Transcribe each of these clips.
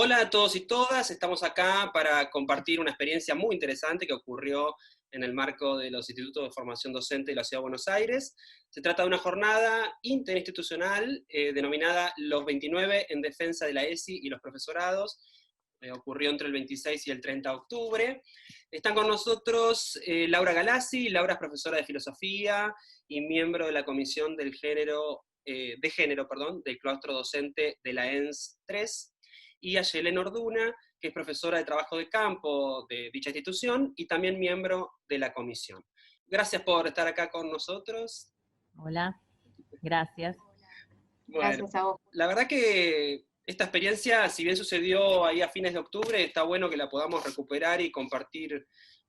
Hola a todos y todas, estamos acá para compartir una experiencia muy interesante que ocurrió en el marco de los Institutos de Formación Docente de la Ciudad de Buenos Aires. Se trata de una jornada interinstitucional denominada Los 29 en defensa de la ESI y los profesorados. Ocurrió entre el 26 y el 30 de octubre. Están con nosotros Laura Galassi. Laura es profesora de filosofía y miembro de la Comisión del de Género del claustro docente de la ENS 3, y a Yelén Orduna, que es profesora de trabajo de campo de dicha institución y también miembro de la comisión. Gracias por estar acá con nosotros. Hola, gracias. Bueno, Gracias a vos. La verdad que esta experiencia, si bien sucedió ahí a fines de octubre, está bueno que la podamos recuperar y compartir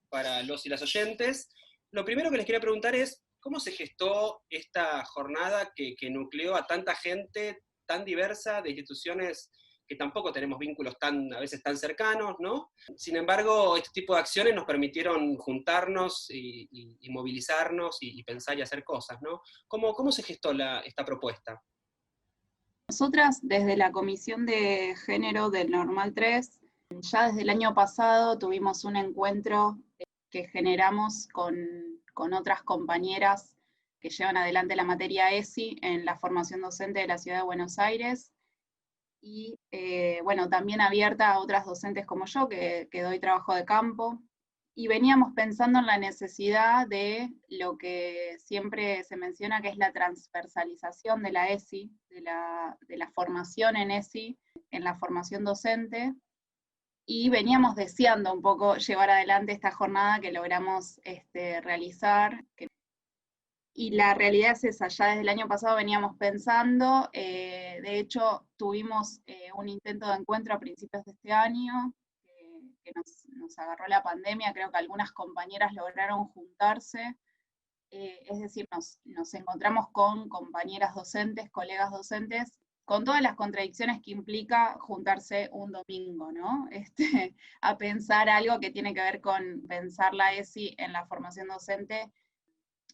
para los y las oyentes. Lo primero que les quería preguntar es, ¿cómo se gestó esta jornada que nucleó a tanta gente tan diversa de instituciones que tampoco tenemos vínculos a veces tan cercanos, ¿no? Sin embargo, este tipo de acciones nos permitieron juntarnos y movilizarnos y pensar y hacer cosas, ¿no? ¿Cómo se gestó esta propuesta? Nosotras, desde la Comisión de Género del Normal 3, ya desde el año pasado tuvimos un encuentro que generamos con otras compañeras que llevan adelante la materia ESI en la formación docente de la Ciudad de Buenos Aires, y bueno, también abierta a otras docentes como yo, que doy trabajo de campo, y veníamos pensando en la necesidad de lo que siempre se menciona, que es la transversalización de la ESI, de la formación en ESI, en la formación docente, y veníamos deseando un poco llevar adelante esta jornada que logramos realizar, y la realidad es esa. Ya desde el año pasado veníamos pensando, de hecho tuvimos un intento de encuentro a principios de este año, que nos agarró la pandemia. Creo que algunas compañeras lograron juntarse, es decir, nos encontramos con compañeras docentes, colegas docentes, con todas las contradicciones que implica juntarse un domingo, ¿no? A pensar algo que tiene que ver con pensar la ESI en la formación docente,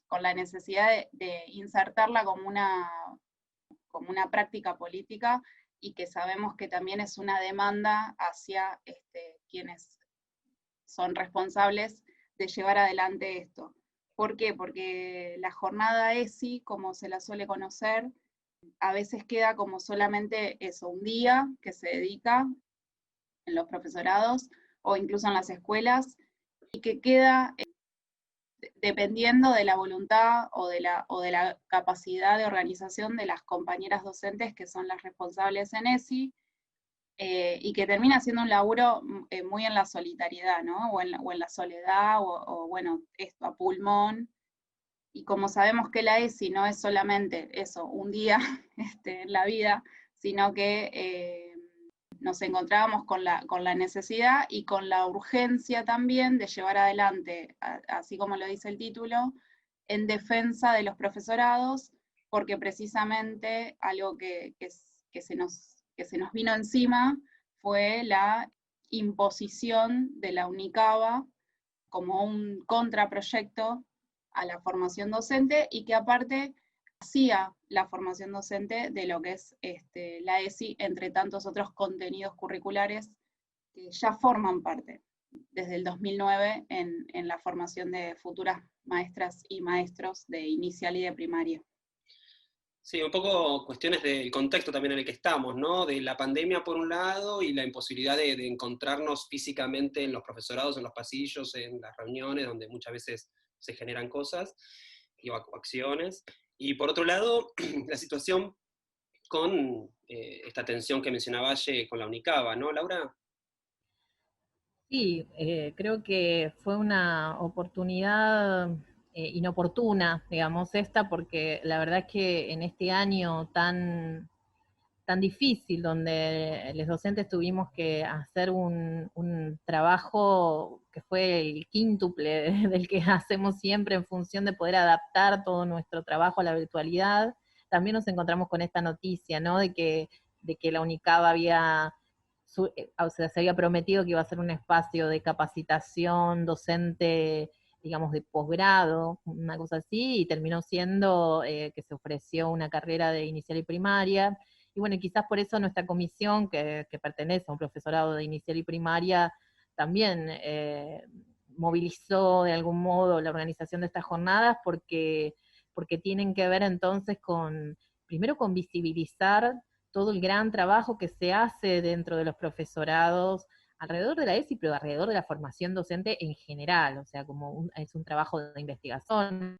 con la necesidad de insertarla como una práctica política, y que sabemos que también es una demanda hacia quienes son responsables de llevar adelante esto. ¿Por qué? Porque la jornada ESI, como se la suele conocer, a veces queda como solamente eso, un día que se dedica en los profesorados o incluso en las escuelas, y que queda dependiendo de la voluntad o de la capacidad de organización de las compañeras docentes que son las responsables en ESI, y que termina siendo un laburo muy en la solitariedad, ¿no? O en la soledad, o bueno, esto a pulmón. Y como sabemos que la ESI no es solamente eso, un día en la vida, sino que nos encontrábamos con la necesidad y con la urgencia también de llevar adelante, así como lo dice el título, en defensa de los profesorados, porque precisamente algo que se nos vino encima fue la imposición de la UNICABA como un contraproyecto a la formación docente, y que aparte hacía la formación docente de lo que es la ESI, entre tantos otros contenidos curriculares que ya forman parte desde el 2009 en la formación de futuras maestras y maestros de inicial y de primaria. Sí, un poco cuestiones del contexto también en el que estamos, ¿no? De la pandemia por un lado y la imposibilidad de encontrarnos físicamente en los profesorados, en los pasillos, en las reuniones, donde muchas veces se generan cosas o acciones. Y por otro lado, la situación con esta tensión que mencionaba Valle con la UNICABA, ¿no, Laura? Sí, creo que fue una oportunidad inoportuna, digamos, esta, porque la verdad es que en este año tan difícil, donde los docentes tuvimos que hacer un trabajo que fue el quíntuple del que hacemos siempre en función de poder adaptar todo nuestro trabajo a la virtualidad, también nos encontramos con esta noticia, ¿no? De que la UNICAB o sea, se había prometido que iba a ser un espacio de capacitación docente, digamos, de posgrado, una cosa así, y terminó siendo que se ofreció una carrera de inicial y primaria. Y Y bueno, quizás por eso nuestra comisión, que pertenece a un profesorado de inicial y primaria, también movilizó de algún modo la organización de estas jornadas, porque tienen que ver entonces primero con visibilizar todo el gran trabajo que se hace dentro de los profesorados, alrededor de la ESI, pero alrededor de la formación docente en general, o sea, es un trabajo de investigación,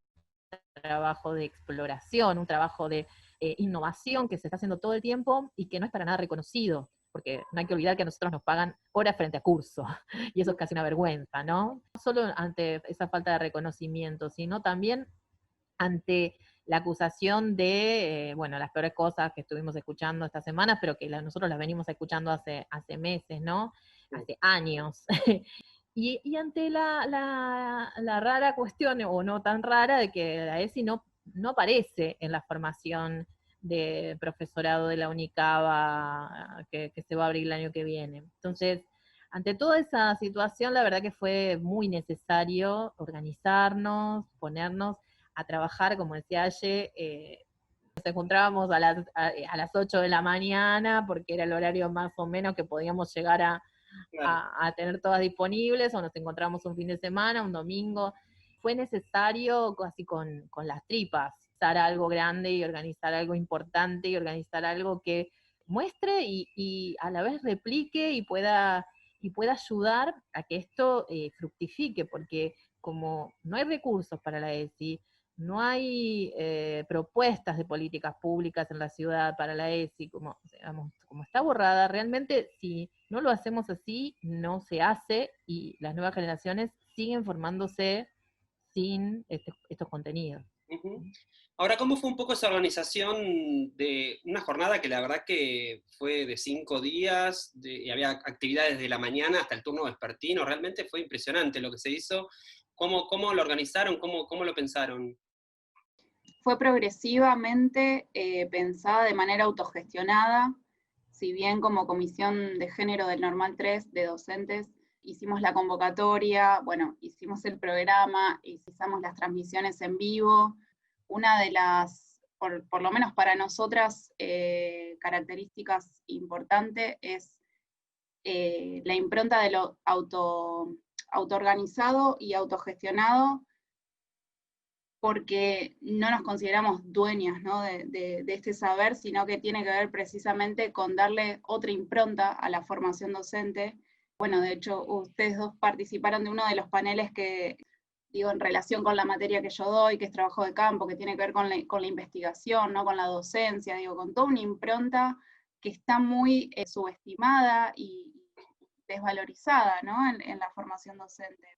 un trabajo de exploración, un trabajo de innovación que se está haciendo todo el tiempo y que no es para nada reconocido, porque no hay que olvidar que a nosotros nos pagan horas frente a curso, y eso es casi una vergüenza, ¿no? No solo ante esa falta de reconocimiento, sino también ante la acusación de, bueno, las peores cosas que estuvimos escuchando estas semanas, pero que nosotros las venimos escuchando hace meses, ¿no? Hace años. Y ante la rara cuestión, o no tan rara, de que la ESI no aparece en la formación de profesorado de la UNICABA que se va a abrir el año que viene. Entonces, ante toda esa situación, la verdad que fue muy necesario organizarnos, ponernos a trabajar, como decía Aye, nos encontrábamos a las 8 de la mañana, porque era el horario más o menos que podíamos llegar a tener todas disponibles, o nos encontramos un fin de semana, un domingo. Fue necesario, casi con las tripas, organizar algo grande y organizar algo importante y organizar algo que muestre y a la vez replique y pueda ayudar a que esto fructifique, porque como no hay recursos para la ESI, no hay propuestas de políticas públicas en la ciudad para la ESI, como está borrada, realmente si no lo hacemos así, no se hace, y las nuevas generaciones siguen formándose sin estos contenidos. Uh-huh. Ahora, ¿cómo fue un poco esa organización de una jornada que la verdad que fue de 5 días, y había actividades de la mañana hasta el turno vespertino? Realmente fue impresionante lo que se hizo. ¿Cómo lo organizaron? ¿Cómo lo pensaron? Fue progresivamente pensada de manera autogestionada. Si bien como Comisión de Género del Normal 3 de docentes hicimos la convocatoria, bueno, hicimos el programa, hicimos las transmisiones en vivo, una de las, por lo menos para nosotras, características importantes es la impronta de lo autoorganizado y autogestionado, porque no nos consideramos dueñas, ¿no?, de este saber, sino que tiene que ver precisamente con darle otra impronta a la formación docente. Bueno, de hecho, ustedes dos participaron de uno de los paneles que, digo, en relación con la materia que yo doy, que es trabajo de campo, que tiene que ver con la investigación, ¿no?, con la docencia, digo, con toda una impronta que está muy subestimada y desvalorizada, ¿no?, en la formación docente.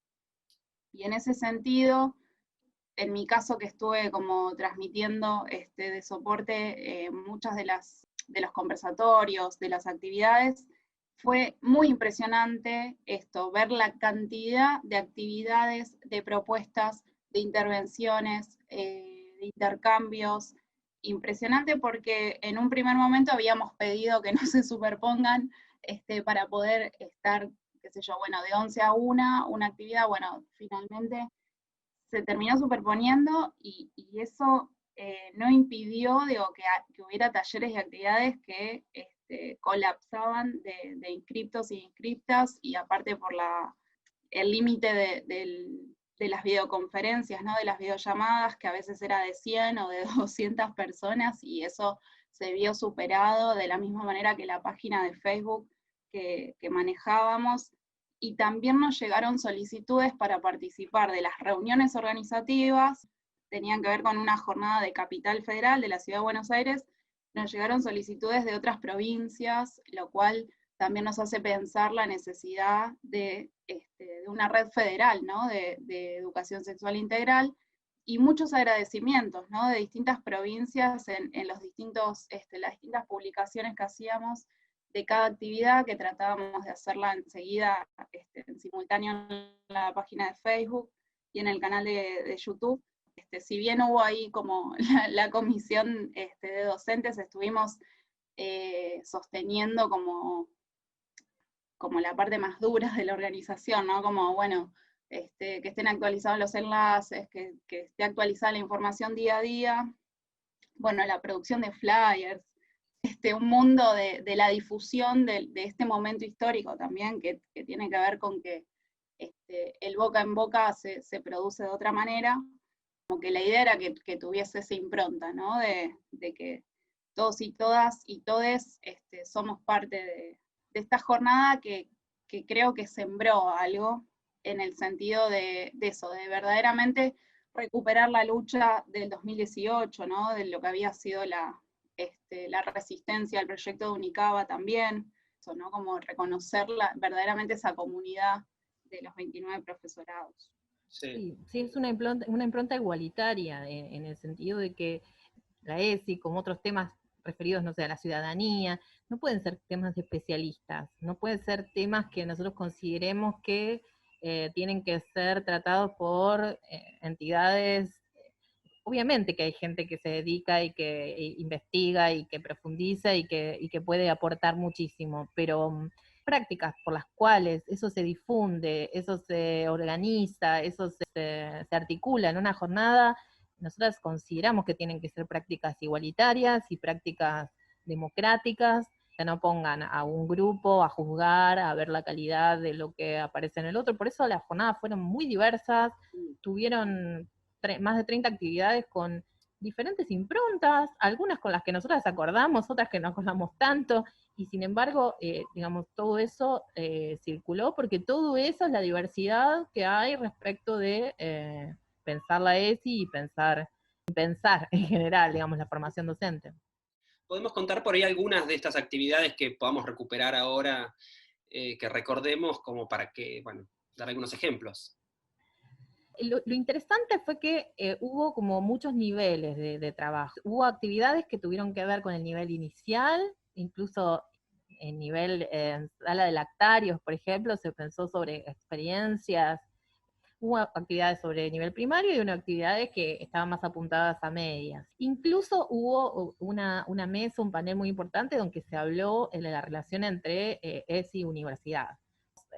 Y en ese sentido, en mi caso, que estuve como transmitiendo de soporte muchas de los conversatorios, de las actividades, fue muy impresionante ver la cantidad de actividades, de propuestas, de intervenciones, de intercambios. Impresionante, porque en un primer momento habíamos pedido que no se superpongan para poder estar, qué sé yo, bueno, de 11 a 1, una actividad. Bueno, finalmente se terminó superponiendo, y eso no impidió, digo, que hubiera talleres y actividades que colapsaban de inscriptos y inscriptas, y aparte por el límite de las videoconferencias, ¿no?, de las videollamadas, que a veces era de 100 o de 200 personas, y eso se vio superado de la misma manera que la página de Facebook que manejábamos. Y también nos llegaron solicitudes para participar de las reuniones organizativas, tenían que ver con una jornada de Capital Federal de la Ciudad de Buenos Aires. Nos llegaron solicitudes de otras provincias, lo cual también nos hace pensar la necesidad de una red federal, ¿no?, de educación sexual integral, y muchos agradecimientos, ¿no?, de distintas provincias en los distintos, las distintas publicaciones que hacíamos de cada actividad, que tratábamos de hacerla enseguida, en simultáneo en la página de Facebook y en el canal de YouTube. Si bien hubo ahí como la comisión de docentes, estuvimos sosteniendo como la parte más dura de la organización, ¿no? Como, bueno, que estén actualizados los enlaces, que esté actualizada la información día a día. Bueno, la producción de flyers, un mundo de la difusión de este momento histórico también, que tiene que ver con que el boca en boca se produce de otra manera, como que la idea era que tuviese esa impronta, ¿no? De que todos y todas y todes somos parte de esta jornada que creo que sembró algo en el sentido de eso, de verdaderamente recuperar la lucha del 2018, ¿no? De lo que había sido la resistencia al proyecto de Unicaba también, eso, ¿no? Como reconocer verdaderamente esa comunidad de los 29 profesorados. Sí, es una impronta igualitaria, en el sentido de que la ESI, como otros temas referidos, no sé, a la ciudadanía, no pueden ser temas de especialistas, no pueden ser temas que nosotros consideremos que tienen que ser tratados por entidades. Obviamente que hay gente que se dedica y que investiga y que profundiza y que puede aportar muchísimo, pero prácticas por las cuales eso se difunde, eso se organiza, eso se articula en una jornada, nosotras consideramos que tienen que ser prácticas igualitarias y prácticas democráticas, que no pongan a un grupo a juzgar, a ver la calidad de lo que aparece en el otro. Por eso las jornadas fueron muy diversas, tuvieron más de 30 actividades con diferentes improntas, algunas con las que nosotras acordamos, otras que no acordamos tanto, y sin embargo, digamos, todo eso circuló, porque todo eso es la diversidad que hay respecto de pensar la ESI y pensar en general, digamos, la formación docente. ¿Podemos contar por ahí algunas de estas actividades que podamos recuperar ahora, que recordemos, como para que, bueno, dar algunos ejemplos? Lo interesante fue que hubo como muchos niveles de trabajo. Hubo actividades que tuvieron que ver con el nivel inicial, incluso en nivel sala de lactarios, por ejemplo, se pensó sobre experiencias. Hubo actividades sobre nivel primario y unas actividades que estaban más apuntadas a medias. Incluso hubo una mesa, un panel muy importante donde se habló de la relación entre ESI y universidad.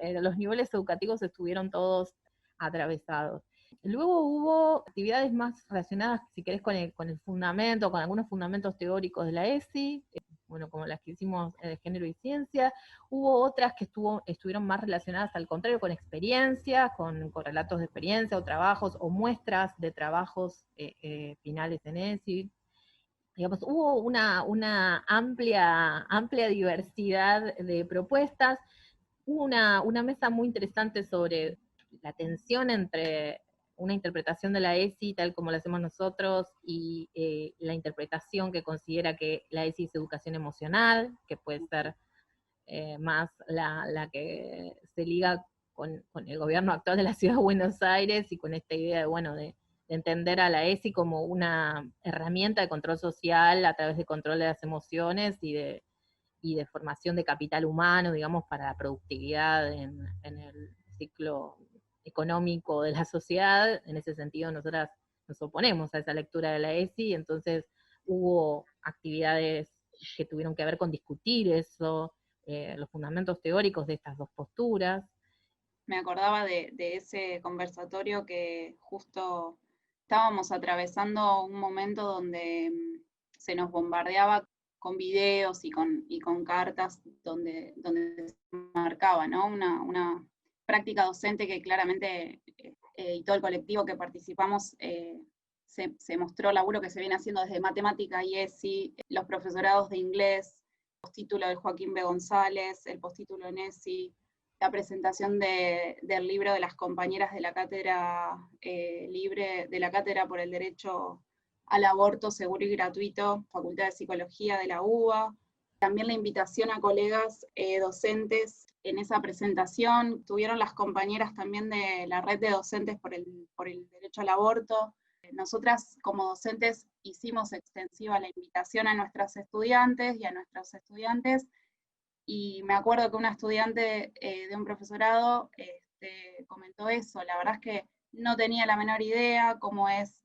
Los niveles educativos estuvieron todos atravesados. Luego hubo actividades más relacionadas, si querés, con el fundamento, con algunos fundamentos teóricos de la ESI, bueno, como las que hicimos de género y ciencia. Hubo otras que estuvieron más relacionadas, al contrario, con experiencias, con relatos de experiencia o trabajos o muestras de trabajos finales en ESI. Digamos, hubo una amplia diversidad de propuestas. Hubo una mesa muy interesante sobre la tensión entre una interpretación de la ESI tal como la hacemos nosotros y la interpretación que considera que la ESI es educación emocional, que puede ser más la que se liga con el gobierno actual de la Ciudad de Buenos Aires y con esta idea de, bueno, de entender a la ESI como una herramienta de control social a través de control de las emociones y de formación de capital humano, digamos, para la productividad en el ciclo económico de la sociedad. En ese sentido, nosotras nos oponemos a esa lectura de la ESI, entonces hubo actividades que tuvieron que ver con discutir eso, los fundamentos teóricos de estas dos posturas. Me acordaba de ese conversatorio que justo estábamos atravesando un momento donde se nos bombardeaba con videos y con cartas donde se marcaba, ¿no? Una práctica docente que claramente, y todo el colectivo que participamos, se mostró laburo que se viene haciendo desde matemática y ESI, los profesorados de inglés, el postítulo de Joaquín B. González, el postítulo en ESI, la presentación del libro de las compañeras de la cátedra libre, de la cátedra por el derecho al aborto seguro y gratuito, Facultad de Psicología de la UBA, también la invitación a colegas docentes en esa presentación, tuvieron las compañeras también de la red de docentes por el derecho al aborto. Nosotras como docentes hicimos extensiva la invitación a nuestras estudiantes y a nuestros estudiantes, y me acuerdo que una estudiante de un profesorado comentó eso, la verdad es que no tenía la menor idea cómo es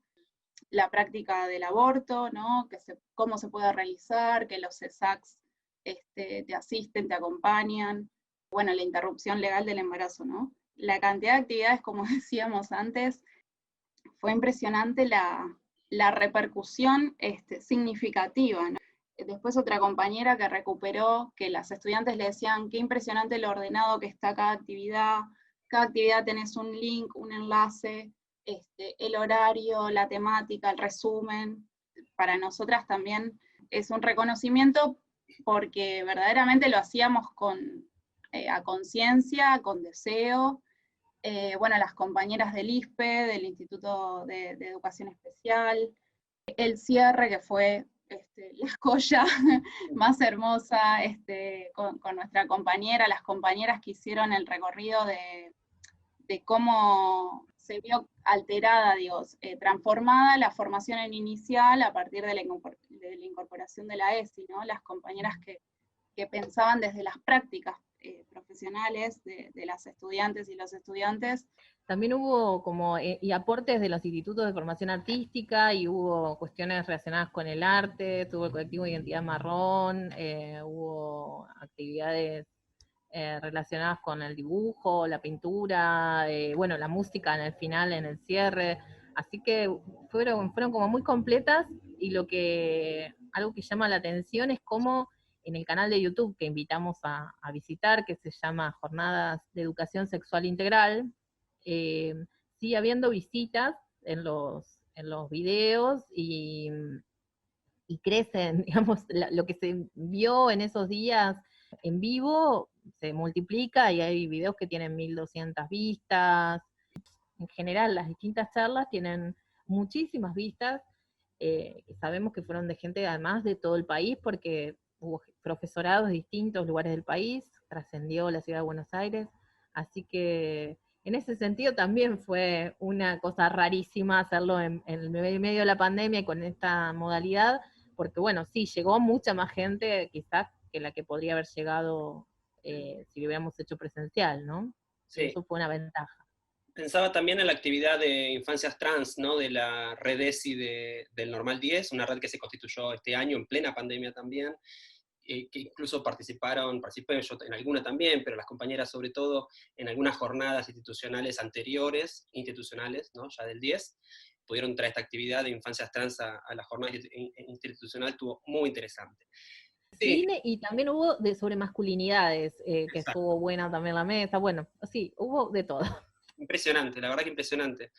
la práctica del aborto, ¿no? Cómo se puede realizar, que los CESACs te asisten, te acompañan, bueno, la interrupción legal del embarazo, ¿no? La cantidad de actividades, como decíamos antes, fue impresionante la repercusión significativa, ¿no? después otra compañera que recuperó, que las estudiantes le decían, qué impresionante lo ordenado que está cada actividad tenés un link, un enlace, el horario, la temática, el resumen. Para nosotras también es un reconocimiento porque verdaderamente lo hacíamos a conciencia, con deseo. Bueno, las compañeras del ISPE, del Instituto de Educación Especial, el cierre que fue la joya más hermosa con nuestra compañera, las compañeras que hicieron el recorrido de cómo se vio alterada, transformada la formación en inicial a partir de la incorporación de la ESI, ¿no? Las compañeras que pensaban desde las prácticas profesionales de las estudiantes y los estudiantes. También hubo y aportes de los institutos de formación artística, y hubo cuestiones relacionadas con el arte, tuvo el colectivo Identidad Marrón, hubo actividades relacionadas con el dibujo, la pintura, bueno, la música en el final, en el cierre, así que fueron como muy completas, y algo que llama la atención es cómo en el canal de YouTube que invitamos a visitar, que se llama Jornadas de Educación Sexual Integral, sigue habiendo visitas en los videos, y crecen, digamos, lo que se vio en esos días en vivo se multiplica, y hay videos que tienen 1200 vistas. En general, las distintas charlas tienen muchísimas vistas, sabemos que fueron de gente además de todo el país, porque hubo profesorados de distintos lugares del país, trascendió la ciudad de Buenos Aires, así que en ese sentido también fue una cosa rarísima hacerlo en medio de la pandemia y con esta modalidad, porque bueno, sí, llegó mucha más gente quizás que la que podría haber llegado si lo hubiéramos hecho presencial, ¿no? Sí. Eso fue una ventaja. Pensaba también en la actividad de infancias trans, ¿no? De la red ESI del Normal 10, una red que se constituyó este año en plena pandemia también, que incluso participé yo en alguna también, pero las compañeras sobre todo en algunas jornadas institucionales anteriores, ¿no? Ya del 10, pudieron traer esta actividad de infancias trans a la jornada institucional, estuvo muy interesante. Sí. Cine, y también hubo sobre masculinidades, que estuvo buena también la mesa, bueno, sí, hubo de todo. Impresionante, la verdad que impresionante.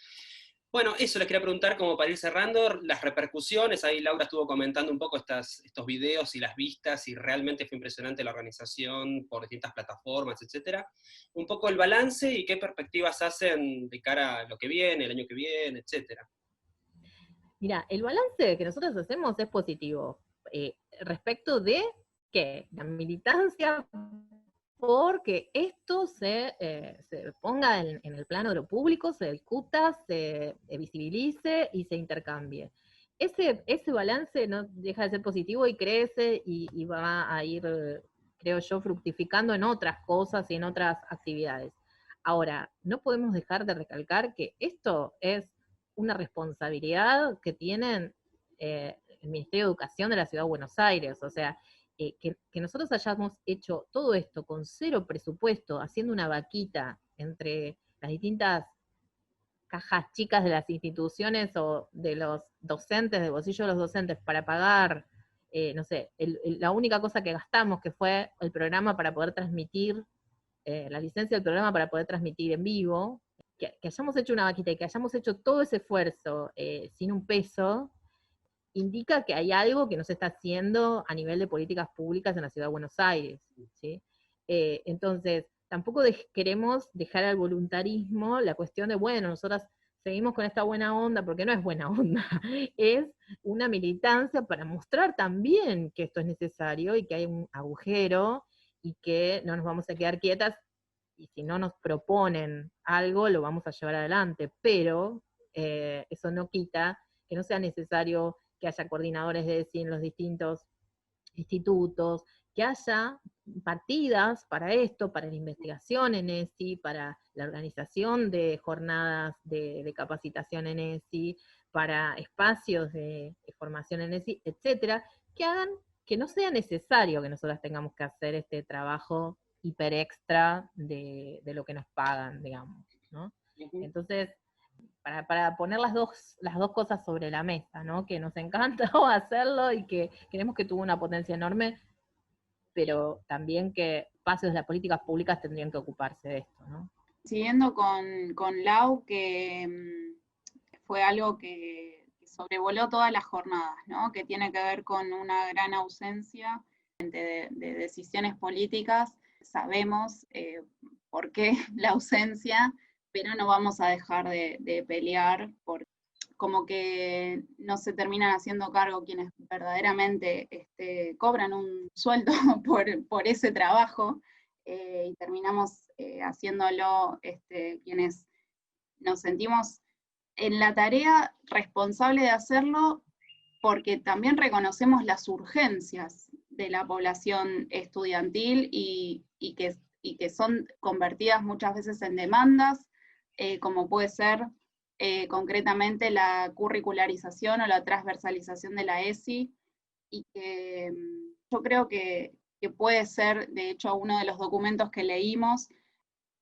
Bueno, eso les quería preguntar como para ir cerrando, las repercusiones, ahí Laura estuvo comentando un poco estos videos y las vistas, y realmente fue impresionante la organización por distintas plataformas, etcétera. Un poco el balance y qué perspectivas hacen de cara a lo que viene, el año que viene, etcétera. Mira, el balance que nosotros hacemos es positivo, respecto de que la militancia, porque esto se ponga en el plano de lo público, se discuta, se visibilice y se intercambie. Ese balance no deja de ser positivo y crece, y va a ir, creo yo, fructificando en otras cosas y en otras actividades. Ahora, no podemos dejar de recalcar que esto es una responsabilidad que tienen el Ministerio de Educación de la Ciudad de Buenos Aires, o sea, que nosotros hayamos hecho todo esto con cero presupuesto, haciendo una vaquita entre las distintas cajas chicas de las instituciones o de los docentes, del bolsillo de los docentes, para pagar, no sé, la única cosa que gastamos, que fue el programa para poder transmitir, la licencia del programa para poder transmitir en vivo, que hayamos hecho una vaquita y que hayamos hecho todo ese esfuerzo sin un peso, indica que hay algo que no se está haciendo a nivel de políticas públicas en la Ciudad de Buenos Aires, ¿sí? Entonces, tampoco queremos dejar al voluntarismo la cuestión de, bueno, nosotras seguimos con esta buena onda, porque no es buena onda, es una militancia para mostrar también que esto es necesario y que hay un agujero y que no nos vamos a quedar quietas, y si no nos proponen algo, lo vamos a llevar adelante, pero eso no quita que no sea necesario que haya coordinadores de ESI en los distintos institutos, que haya partidas para esto, para la investigación en ESI, para la organización de jornadas de capacitación en ESI, para espacios de formación en ESI, etcétera, que hagan que no sea necesario que nosotras tengamos que hacer este trabajo hiper extra de lo que nos pagan, digamos, ¿no? Entonces, para poner las dos cosas sobre la mesa, ¿no? Que nos encantó hacerlo y que creemos que tuvo una potencia enorme, pero también que espacios de las políticas públicas tendrían que ocuparse de esto, ¿no? Siguiendo con Lau, que fue algo que sobrevoló todas las jornadas, ¿no? Que tiene que ver con una gran ausencia de decisiones políticas. Sabemos por qué la ausencia, pero no vamos a dejar de pelear, porque como que no se terminan haciendo cargo quienes verdaderamente cobran un sueldo por ese trabajo, y terminamos haciéndolo quienes nos sentimos en la tarea responsable de hacerlo, porque también reconocemos las urgencias de la población estudiantil y que son convertidas muchas veces en demandas, como puede ser concretamente la curricularización o la transversalización de la ESI, y que yo creo que puede ser, de hecho, uno de los documentos que leímos,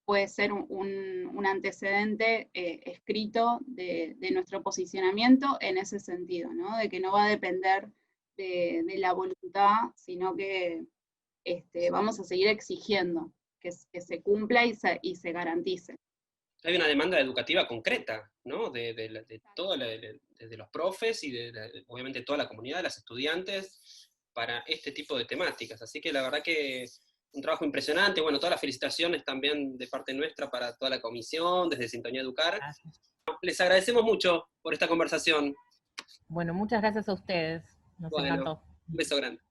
puede ser un antecedente escrito de nuestro posicionamiento en ese sentido, ¿no? De que no va a depender de la voluntad, sino que vamos a seguir exigiendo que se cumpla y se garantice. Hay una demanda educativa concreta, ¿no? De los profes y obviamente toda la comunidad, de las estudiantes, para este tipo de temáticas. Así que la verdad que un trabajo impresionante. Bueno, todas las felicitaciones también de parte nuestra para toda la comisión, desde Sintonía Educar. Gracias. Les agradecemos mucho por esta conversación. Bueno, muchas gracias a ustedes. Nos encantó. Un beso grande.